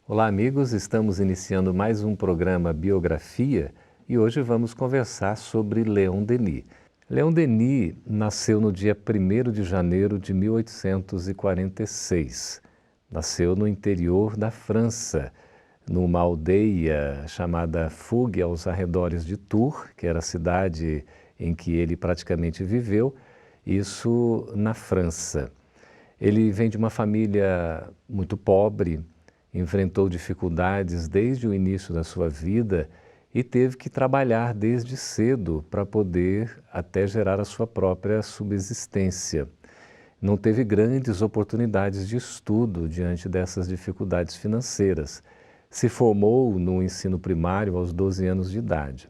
Olá, amigos, estamos iniciando mais um programa Biografia e hoje vamos conversar sobre Leon Denis. Leon Denis nasceu no dia 1º de janeiro de 1846. Nasceu no interior da França, numa aldeia chamada Fougue, aos arredores de Tours, que era a cidade em que ele praticamente viveu, isso na França. Ele vem de uma família muito pobre, enfrentou dificuldades desde o início da sua vida e teve que trabalhar desde cedo para poder até gerar a sua própria subsistência. Não teve grandes oportunidades de estudo diante dessas dificuldades financeiras. Se formou no ensino primário aos 12 anos de idade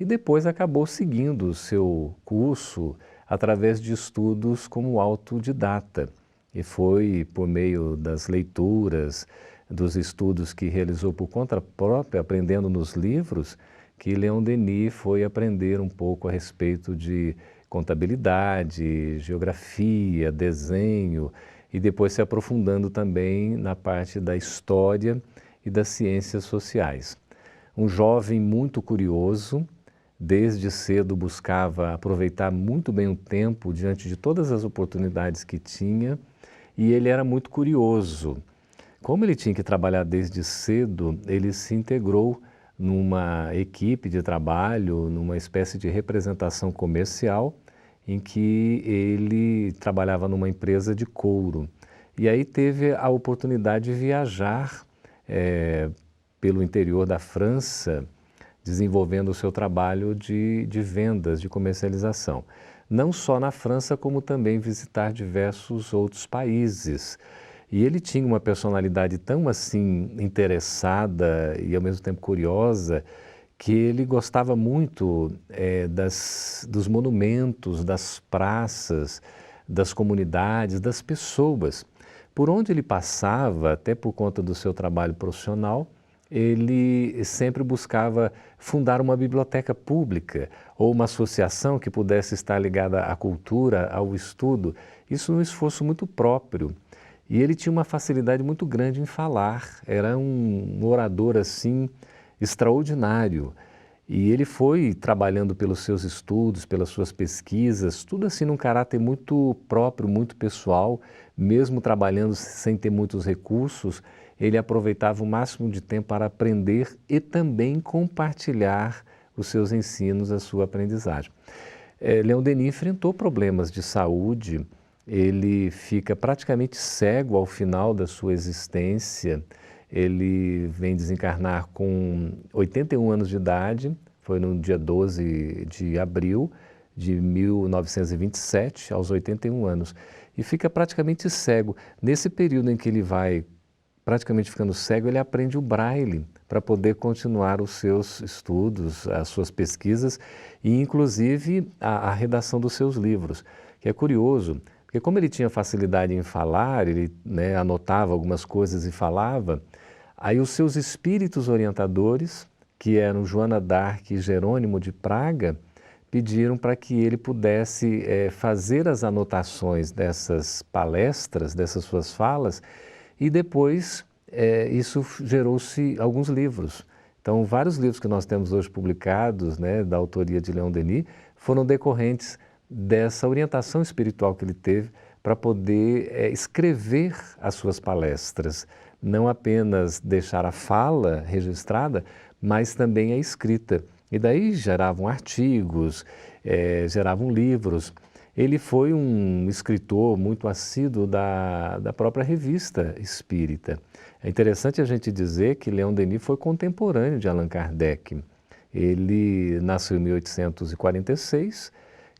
e depois acabou seguindo o seu curso através de estudos como autodidata. E foi por meio das leituras, dos estudos que realizou por conta própria, aprendendo nos livros, que Leon Denis foi aprender um pouco a respeito de contabilidade, geografia, desenho e depois se aprofundando também na parte da história e das ciências sociais. Um jovem muito curioso, desde cedo buscava aproveitar muito bem o tempo diante de todas as oportunidades que tinha e ele era muito curioso. Como ele tinha que trabalhar desde cedo, ele se integrou numa equipe de trabalho, numa espécie de representação comercial, em que ele trabalhava numa empresa de couro. E aí teve a oportunidade de viajar pelo interior da França, desenvolvendo o seu trabalho de vendas, de comercialização. Não só na França, como também visitar diversos outros países. E ele tinha uma personalidade tão assim interessada e ao mesmo tempo curiosa que ele gostava muito dos monumentos, das praças, das comunidades, das pessoas. Por onde ele passava, até por conta do seu trabalho profissional, ele sempre buscava fundar uma biblioteca pública ou uma associação que pudesse estar ligada à cultura, ao estudo. Isso é um esforço muito próprio. E ele tinha uma facilidade muito grande em falar, era um orador assim extraordinário. E ele foi trabalhando pelos seus estudos, pelas suas pesquisas, tudo assim num caráter muito próprio, muito pessoal, mesmo trabalhando sem ter muitos recursos, ele aproveitava o máximo de tempo para aprender e também compartilhar os seus ensinos, a sua aprendizagem. Leon Denis enfrentou problemas de saúde. Ele fica praticamente cego ao final da sua existência. Ele vem desencarnar com 81 anos de idade, foi no dia 12 de abril de 1927, aos 81 anos. E fica praticamente cego. Nesse período em que ele vai praticamente ficando cego, ele aprende o braille para poder continuar os seus estudos, as suas pesquisas e inclusive a redação dos seus livros, que é curioso. Porque como ele tinha facilidade em falar, ele anotava algumas coisas e falava, aí os seus espíritos orientadores, que eram Joana d'Arc e Jerônimo de Praga, pediram para que ele pudesse fazer as anotações dessas palestras, dessas suas falas, e depois isso gerou-se alguns livros. Então, vários livros que nós temos hoje publicados, da autoria de Leon Denis, foram decorrentes dessa orientação espiritual que ele teve para poder escrever as suas palestras, não apenas deixar a fala registrada, mas também a escrita. E daí geravam artigos, geravam livros. Ele foi um escritor muito assíduo da própria revista espírita. É interessante a gente dizer que Leon Denis foi contemporâneo de Allan Kardec. Ele nasceu em 1846,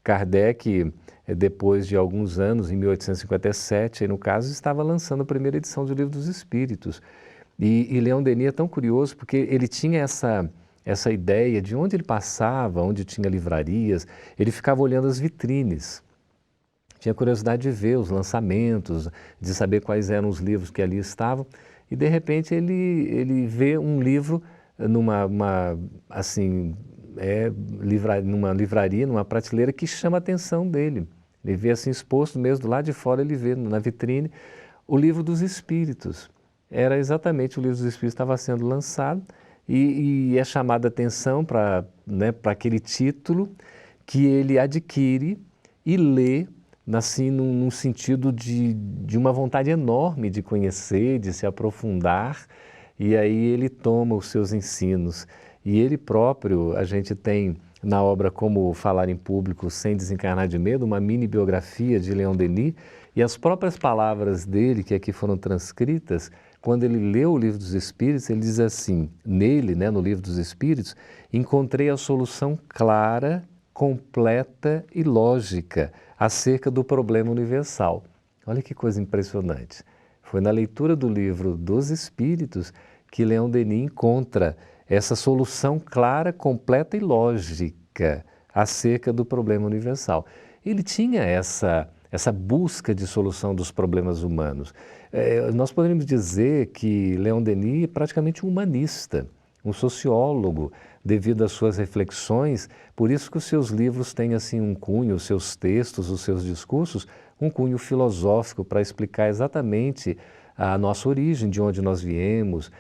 Kardec, depois de alguns anos, em 1857, no caso, estava lançando a primeira edição do Livro dos Espíritos. E Leon Denis é tão curioso porque ele tinha essa ideia de onde ele passava, onde tinha livrarias, ele ficava olhando as vitrines. Tinha curiosidade de ver os lançamentos, de saber quais eram os livros que ali estavam. E, de repente, ele vê um livro assim, numa livraria, numa prateleira que chama a atenção dele. Ele vê assim exposto mesmo, do lado de fora ele vê na vitrine o Livro dos Espíritos. Era exatamente o Livro dos Espíritos estava sendo lançado e é chamada a atenção para aquele título que ele adquire e lê assim, num sentido de uma vontade enorme de conhecer, de se aprofundar, e aí ele toma os seus ensinos. E ele próprio, a gente tem na obra Como Falar em Público Sem Desencarnar de Medo, uma mini biografia de Leon Denis, e as próprias palavras dele, que aqui foram transcritas, quando ele leu o Livro dos Espíritos, ele diz assim, nele, no Livro dos Espíritos, encontrei a solução clara, completa e lógica acerca do problema universal. Olha que coisa impressionante. Foi na leitura do Livro dos Espíritos que Leon Denis encontra essa solução clara, completa e lógica acerca do problema universal. Ele tinha essa busca de solução dos problemas humanos. Nós poderíamos dizer que Leon Denis é praticamente um humanista, um sociólogo, devido às suas reflexões, por isso que os seus livros têm assim um cunho, os seus textos, os seus discursos, um cunho filosófico para explicar exatamente a nossa origem, de onde nós viemos,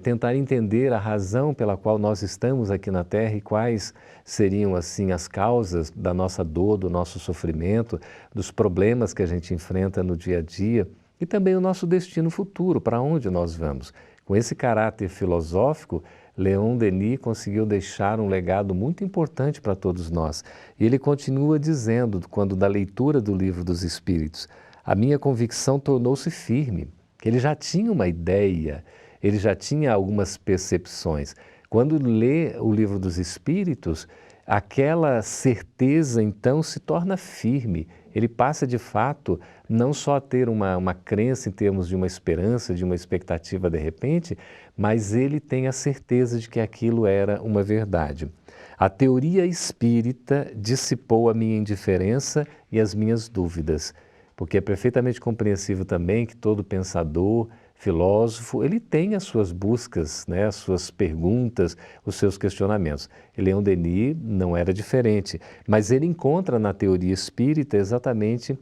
tentar entender a razão pela qual nós estamos aqui na Terra e quais seriam assim as causas da nossa dor, do nosso sofrimento, dos problemas que a gente enfrenta no dia a dia e também o nosso destino futuro, para onde nós vamos. Com esse caráter filosófico, Leon Denis conseguiu deixar um legado muito importante para todos nós. E ele continua dizendo, quando da leitura do Livro dos Espíritos, a minha convicção tornou-se firme, que ele já tinha uma ideia, ele já tinha algumas percepções. Quando lê o Livro dos Espíritos, aquela certeza então se torna firme. Ele passa de fato não só a ter uma crença em termos de uma esperança, de uma expectativa de repente, mas ele tem a certeza de que aquilo era uma verdade. A teoria espírita dissipou a minha indiferença e as minhas dúvidas, porque é perfeitamente compreensível também que todo pensador, filósofo, ele tem as suas buscas, as suas perguntas, os seus questionamentos. E Leon Denis não era diferente, mas ele encontra na teoria espírita exatamente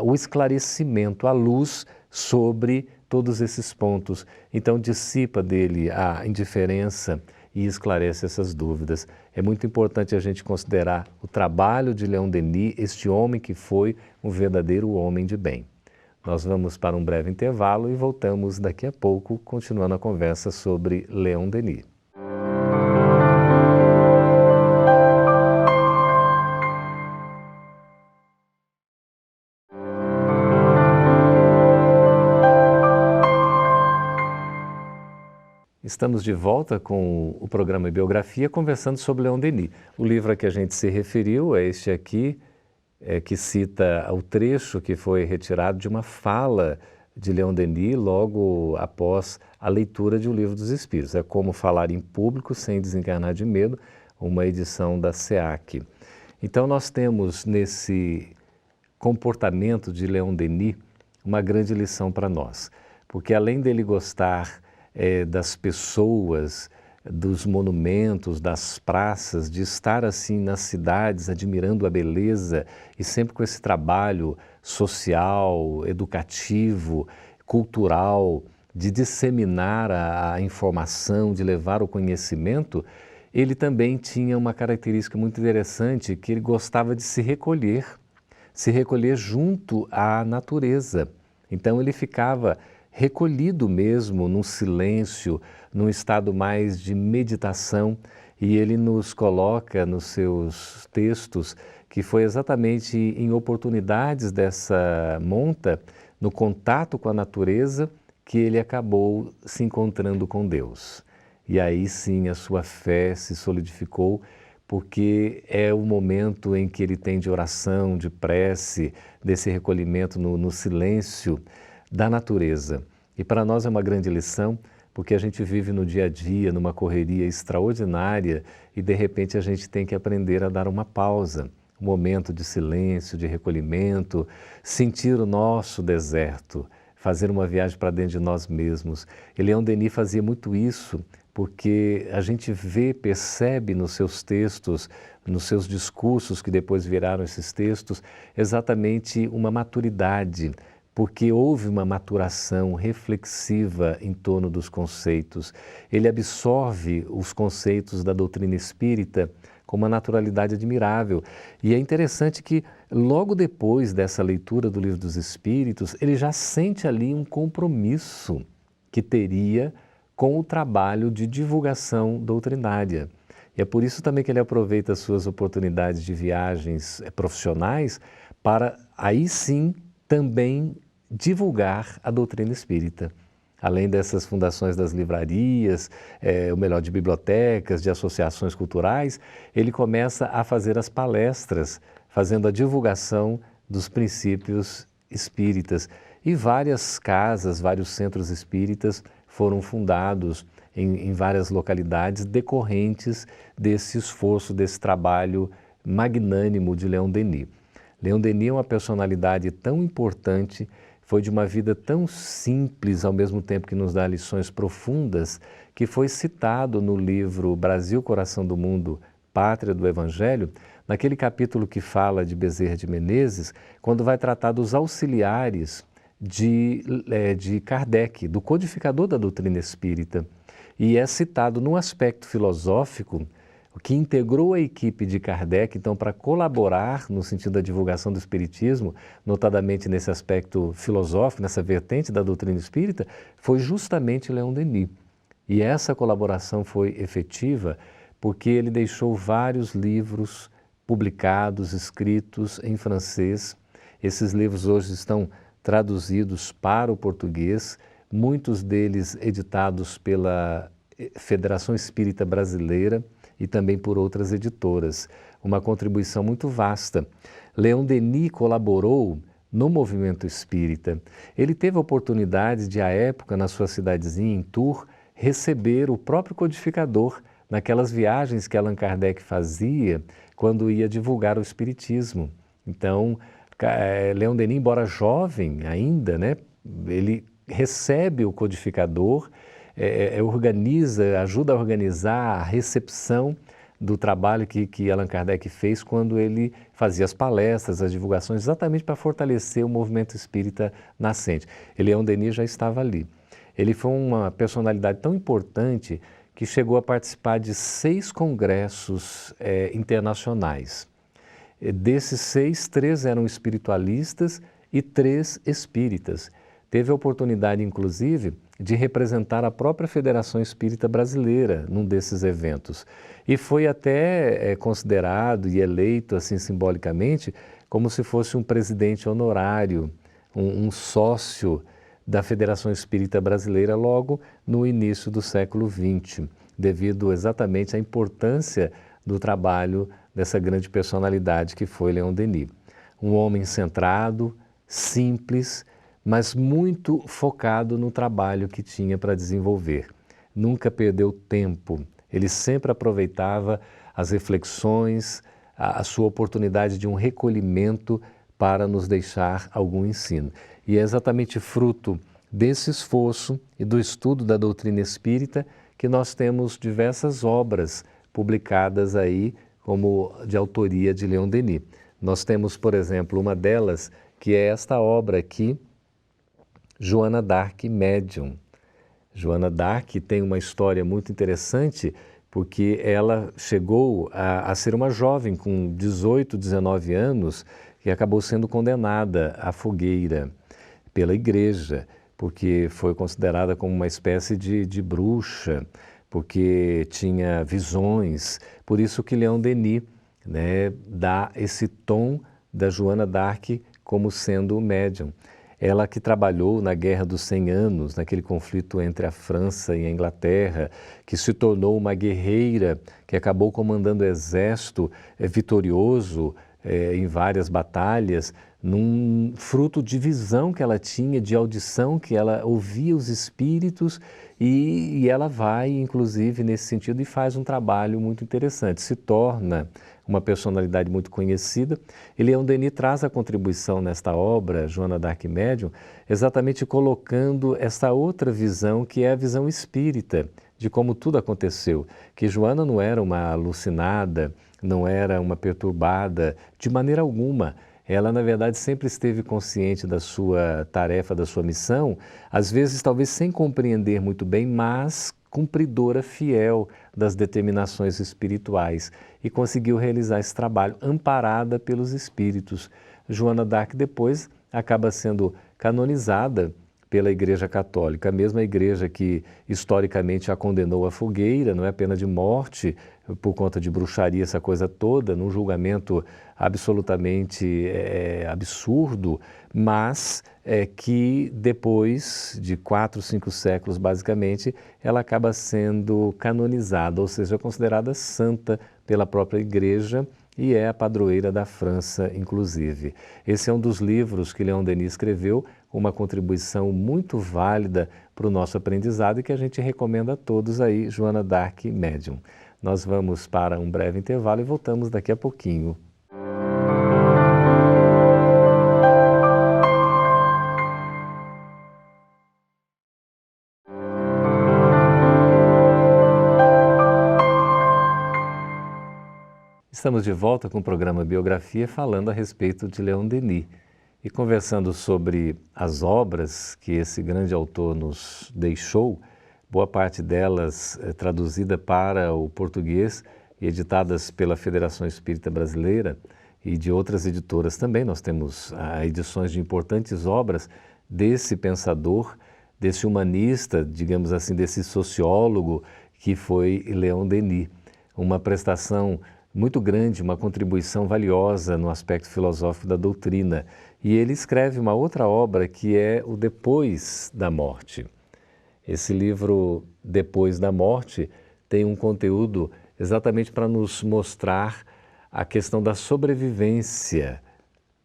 o esclarecimento, a luz sobre todos esses pontos. Então dissipa dele a indiferença e esclarece essas dúvidas. É muito importante a gente considerar o trabalho de Leon Denis, este homem que foi um verdadeiro homem de bem. Nós vamos para um breve intervalo e voltamos daqui a pouco, continuando a conversa sobre Leon Denis. Estamos de volta com o programa Biografia, conversando sobre Leon Denis. O livro a que a gente se referiu é este aqui, que cita o trecho que foi retirado de uma fala de Leon Denis logo após a leitura de O Livro dos Espíritos. É Como Falar em Público Sem Desencarnar de Medo, uma edição da SEAC. Então nós temos nesse comportamento de Leon Denis uma grande lição para nós, porque além dele gostar das pessoas, dos monumentos, das praças, de estar assim nas cidades admirando a beleza e sempre com esse trabalho social, educativo, cultural, de disseminar a informação, de levar o conhecimento, ele também tinha uma característica muito interessante, que ele gostava de se recolher junto à natureza. Então ele ficava recolhido mesmo, num silêncio, num estado mais de meditação, e ele nos coloca nos seus textos que foi exatamente em oportunidades dessa monta, no contato com a natureza, que ele acabou se encontrando com Deus. E aí sim a sua fé se solidificou, porque é o momento em que ele tem de oração, de prece, desse recolhimento no silêncio da natureza. E para nós é uma grande lição, porque a gente vive no dia a dia, numa correria extraordinária e de repente a gente tem que aprender a dar uma pausa, um momento de silêncio, de recolhimento, sentir o nosso deserto, fazer uma viagem para dentro de nós mesmos. E Leon Denis fazia muito isso porque a gente vê, percebe nos seus textos, nos seus discursos que depois viraram esses textos, exatamente uma maturidade, porque houve uma maturação reflexiva em torno dos conceitos. Ele absorve os conceitos da doutrina espírita com uma naturalidade admirável. E é interessante que, logo depois dessa leitura do Livro dos Espíritos, ele já sente ali um compromisso que teria com o trabalho de divulgação doutrinária. E é por isso também que ele aproveita as suas oportunidades de viagens profissionais para, aí sim, também divulgar a doutrina espírita. Além dessas fundações das livrarias, ou melhor, de bibliotecas, de associações culturais, ele começa a fazer as palestras, fazendo a divulgação dos princípios espíritas. E várias casas, vários centros espíritas foram fundados em várias localidades decorrentes desse esforço, desse trabalho magnânimo de Leon Denis. Leon Denis é uma personalidade tão importante, foi de uma vida tão simples, ao mesmo tempo que nos dá lições profundas, que foi citado no livro Brasil, Coração do Mundo, Pátria do Evangelho, naquele capítulo que fala de Bezerra de Menezes, quando vai tratar dos auxiliares de Kardec, do codificador da doutrina espírita. E é citado num aspecto filosófico que integrou a equipe de Kardec, então, para colaborar no sentido da divulgação do Espiritismo, notadamente nesse aspecto filosófico, nessa vertente da doutrina espírita, foi justamente Leon Denis. E essa colaboração foi efetiva porque ele deixou vários livros publicados, escritos em francês. Esses livros hoje estão traduzidos para o português, muitos deles editados pela Federação Espírita Brasileira e também por outras editoras. Uma contribuição muito vasta. Leon Denis colaborou no movimento espírita. Ele teve a oportunidade de, à época, na sua cidadezinha, em Tours, receber o próprio codificador naquelas viagens que Allan Kardec fazia quando ia divulgar o Espiritismo. Então, Leon Denis, embora jovem ainda, né, ele recebe o codificador, organiza, ajuda a organizar a recepção do trabalho que Allan Kardec fez quando ele fazia as palestras, as divulgações, exatamente para fortalecer o movimento espírita nascente. E Leon Denis já estava ali. Ele foi uma personalidade tão importante que chegou a participar de 6 congressos internacionais. Desses 6, 3 eram espiritualistas e 3 espíritas. Teve a oportunidade, inclusive, de representar a própria Federação Espírita Brasileira num desses eventos. E foi até considerado e eleito, assim, simbolicamente, como se fosse um presidente honorário, um sócio da Federação Espírita Brasileira logo no início do século XX, devido exatamente à importância do trabalho dessa grande personalidade que foi Leon Denis. Um homem centrado, simples, mas muito focado no trabalho que tinha para desenvolver. Nunca perdeu tempo, ele sempre aproveitava as reflexões, a sua oportunidade de um recolhimento para nos deixar algum ensino. E é exatamente fruto desse esforço e do estudo da doutrina espírita que nós temos diversas obras publicadas aí como de autoria de Leon Denis. Nós temos, por exemplo, uma delas que é esta obra aqui, Joana d'Arc Médium. Joana d'Arc tem uma história muito interessante porque ela chegou a ser uma jovem com 18, 19 anos que acabou sendo condenada à fogueira pela igreja, porque foi considerada como uma espécie de bruxa, porque tinha visões. Por isso que Leon Denis, né, dá esse tom da Joana d'Arc como sendo médium. Ela que trabalhou na Guerra dos 100 Anos, naquele conflito entre a França e a Inglaterra, que se tornou uma guerreira, que acabou comandando o exército vitorioso em várias batalhas, num fruto de visão que ela tinha, de audição, que ela ouvia os espíritos e ela vai, inclusive, nesse sentido e faz um trabalho muito interessante, se torna uma personalidade muito conhecida. E Leon Denis traz a contribuição nesta obra, Joana d'Arc Médium, exatamente colocando essa outra visão, que é a visão espírita, de como tudo aconteceu, que Joana não era uma alucinada, não era uma perturbada, de maneira alguma. Ela, na verdade, sempre esteve consciente da sua tarefa, da sua missão, às vezes talvez sem compreender muito bem, mas cumpridora fiel das determinações espirituais e conseguiu realizar esse trabalho amparada pelos espíritos. Joana d'Arc depois acaba sendo canonizada pela Igreja Católica, a mesma igreja que historicamente a condenou à fogueira, não é, pena de morte, por conta de bruxaria, essa coisa toda, num julgamento absolutamente absurdo, mas que depois de 4, 5 séculos, basicamente, ela acaba sendo canonizada, ou seja, considerada santa pela própria igreja, e é a padroeira da França, inclusive. Esse é um dos livros que Leon Denis escreveu, uma contribuição muito válida para o nosso aprendizado e que a gente recomenda a todos aí, Joana d'Arc Médium. Nós vamos para um breve intervalo e voltamos daqui a pouquinho. Estamos de volta com o programa Biografia, falando a respeito de Leon Denis e conversando sobre as obras que esse grande autor nos deixou, boa parte delas traduzida para o português e editadas pela Federação Espírita Brasileira e de outras editoras também. Nós temos edições de importantes obras desse pensador, desse humanista, digamos assim, desse sociólogo que foi Leon Denis. Uma prestação muito grande, uma contribuição valiosa no aspecto filosófico da doutrina. E ele escreve uma outra obra que é o Depois da Morte. Esse livro, Depois da Morte, tem um conteúdo exatamente para nos mostrar a questão da sobrevivência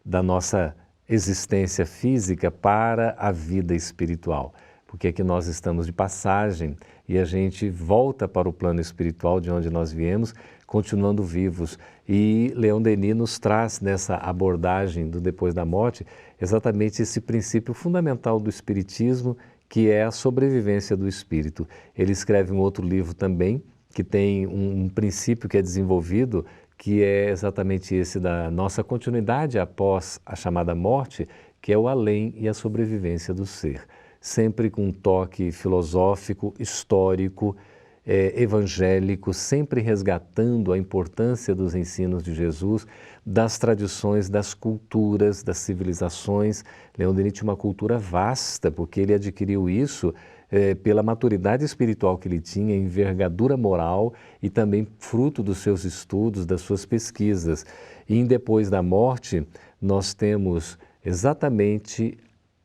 da nossa existência física para a vida espiritual. Porque aqui nós estamos de passagem e a gente volta para o plano espiritual de onde nós viemos, continuando vivos. E Leon Denis nos traz nessa abordagem do depois da morte exatamente esse princípio fundamental do espiritismo, que é a sobrevivência do espírito. Ele escreve um outro livro também, que tem um princípio que é desenvolvido, que é exatamente esse da nossa continuidade após a chamada morte, que é o além e a sobrevivência do ser. Sempre com um toque filosófico, histórico, evangélico, sempre resgatando a importância dos ensinos de Jesus, das tradições, das culturas, das civilizações. Leon Denis tinha uma cultura vasta, porque ele adquiriu isso pela maturidade espiritual que ele tinha, envergadura moral e também fruto dos seus estudos, das suas pesquisas. E em Depois da Morte, nós temos exatamente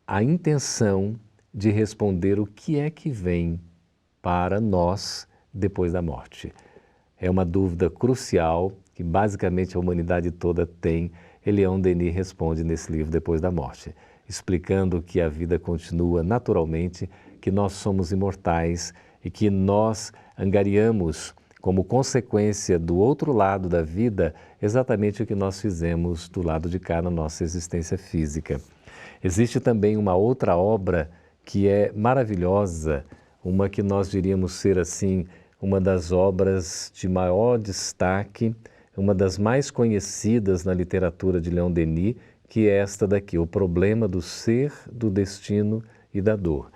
a intenção de responder o que é que vem para nós depois da morte. É uma dúvida crucial que basicamente a humanidade toda tem, e Leon Denis responde nesse livro Depois da Morte, explicando que a vida continua naturalmente, que nós somos imortais e que nós angariamos como consequência do outro lado da vida exatamente o que nós fizemos do lado de cá na nossa existência física. Existe também uma outra obra que é maravilhosa, uma que nós diríamos ser assim, uma das obras de maior destaque, uma das mais conhecidas na literatura de Leon Denis, que é esta daqui, O Problema do Ser, do Destino e da Dor.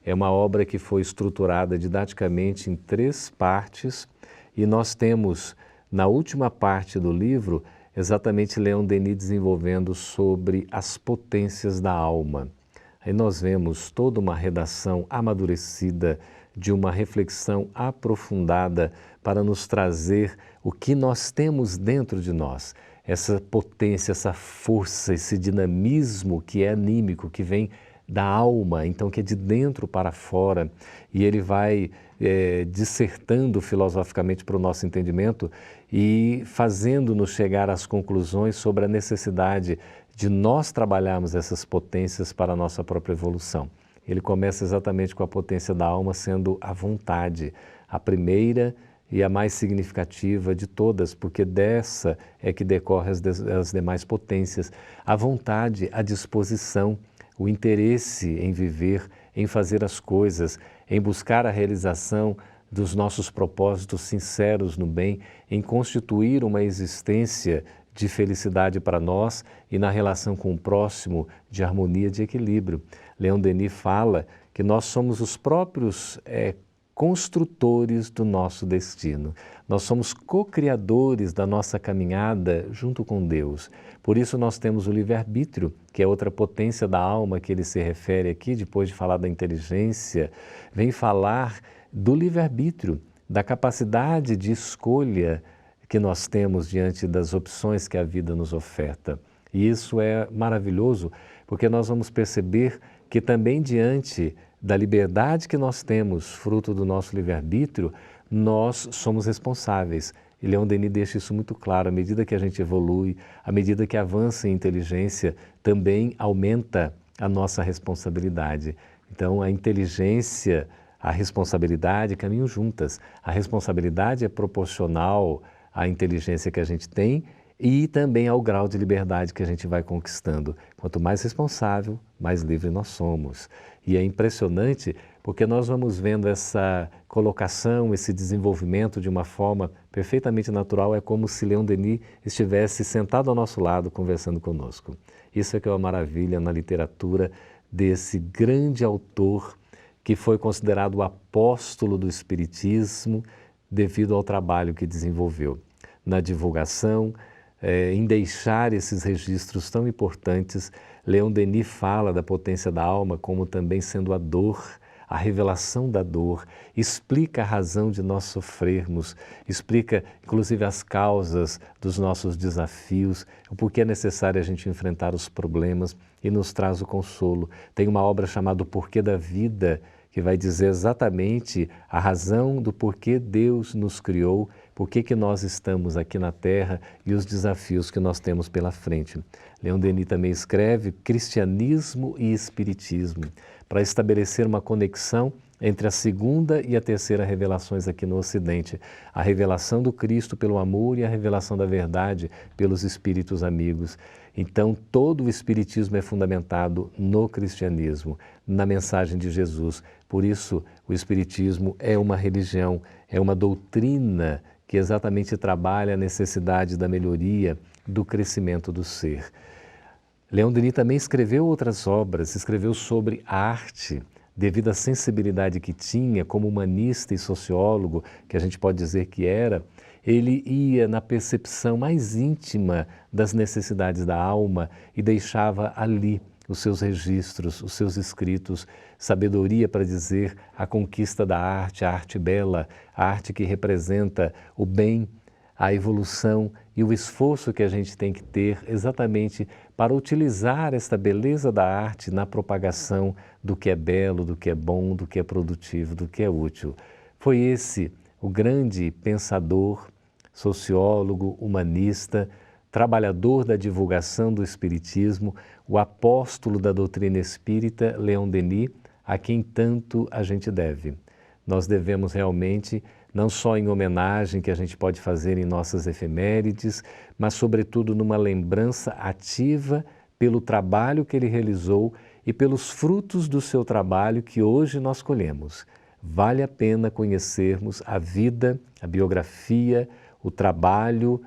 É uma obra que foi estruturada didaticamente em 3 partes e nós temos, na última parte do livro, exatamente Leon Denis desenvolvendo sobre as potências da alma. Aí nós vemos toda uma redação amadurecida, de uma reflexão aprofundada para nos trazer o que nós temos dentro de nós. Essa potência, essa força, esse dinamismo que é anímico, que vem da alma, então que é de dentro para fora. E ele vai dissertando filosoficamente para o nosso entendimento e fazendo-nos chegar às conclusões sobre a necessidade de nós trabalharmos essas potências para a nossa própria evolução. Ele começa exatamente com a potência da alma sendo a vontade, a primeira e a mais significativa de todas, porque dessa é que decorrem as demais potências. A vontade, a disposição, o interesse em viver, em fazer as coisas, em buscar a realização dos nossos propósitos sinceros no bem, em constituir uma existência de felicidade para nós e na relação com o próximo de harmonia, de equilíbrio. Leon Denis fala que nós somos os próprios construtores do nosso destino. Nós somos co-criadores da nossa caminhada junto com Deus. Por isso nós temos o livre-arbítrio, que é outra potência da alma que ele se refere aqui, depois de falar da inteligência, vem falar do livre-arbítrio, da capacidade de escolha que nós temos diante das opções que a vida nos oferta. E isso é maravilhoso, porque nós vamos perceber que também diante da liberdade que nós temos, fruto do nosso livre-arbítrio, nós somos responsáveis. E Leon Denis deixa isso muito claro, à medida que a gente evolui, à medida que avança em inteligência, também aumenta a nossa responsabilidade. Então, a inteligência, a responsabilidade caminham juntas. A responsabilidade é proporcional à inteligência que a gente tem e também ao grau de liberdade que a gente vai conquistando. Quanto mais responsável, mais livre nós somos. E é impressionante porque nós vamos vendo essa colocação, esse desenvolvimento de uma forma perfeitamente natural. É como se Leon Denis estivesse sentado ao nosso lado conversando conosco. Isso é que é uma maravilha na literatura desse grande autor que foi considerado o apóstolo do Espiritismo devido ao trabalho que desenvolveu na divulgação, em deixar esses registros tão importantes. Leon Denis fala da potência da alma como também sendo a dor, a revelação da dor, explica a razão de nós sofrermos, explica inclusive as causas dos nossos desafios, o porquê é necessário a gente enfrentar os problemas e nos traz o consolo. Tem uma obra chamada O Porquê da Vida, que vai dizer exatamente a razão do porquê Deus nos criou, por que nós estamos aqui na Terra e os desafios que nós temos pela frente. Leon Denis também escreve Cristianismo e Espiritismo, para estabelecer uma conexão entre a segunda e a terceira revelações aqui no Ocidente. A revelação do Cristo pelo amor e a revelação da verdade pelos espíritos amigos. Então, todo o Espiritismo é fundamentado no cristianismo, na mensagem de Jesus. Por isso, o Espiritismo é uma religião, é uma doutrina que exatamente trabalha a necessidade da melhoria, do crescimento do ser. Leon Denis também escreveu outras obras, escreveu sobre a arte, devido à sensibilidade que tinha como humanista e sociólogo, que a gente pode dizer que era. Ele ia na percepção mais íntima das necessidades da alma e deixava ali os seus registros, os seus escritos, sabedoria para dizer a conquista da arte, a arte bela, a arte que representa o bem, a evolução e o esforço que a gente tem que ter exatamente para utilizar esta beleza da arte na propagação do que é belo, do que é bom, do que é produtivo, do que é útil. Foi esse o grande pensador, sociólogo, humanista, trabalhador da divulgação do Espiritismo, o apóstolo da doutrina espírita, Leon Denis, a quem tanto a gente deve. Nós devemos realmente, não só em homenagem que a gente pode fazer em nossas efemérides, mas sobretudo numa lembrança ativa pelo trabalho que ele realizou e pelos frutos do seu trabalho que hoje nós colhemos. Vale a pena conhecermos a vida, a biografia, o trabalho,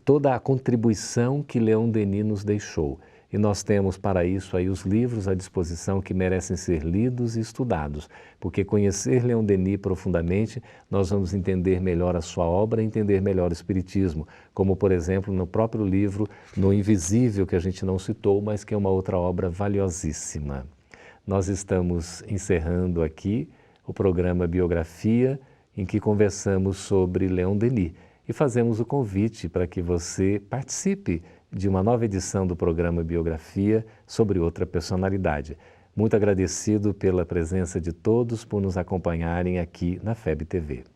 toda a contribuição que Leon Denis nos deixou. E nós temos para isso aí os livros à disposição que merecem ser lidos e estudados, porque conhecer Leon Denis profundamente, nós vamos entender melhor a sua obra, entender melhor o Espiritismo, como por exemplo no próprio livro No Invisível, que a gente não citou, mas que é uma outra obra valiosíssima. Nós estamos encerrando aqui o programa Biografia, em que conversamos sobre Leon Denis e fazemos o convite para que você participe de uma nova edição do programa Biografia sobre outra personalidade. Muito agradecido pela presença de todos por nos acompanharem aqui na FEB TV.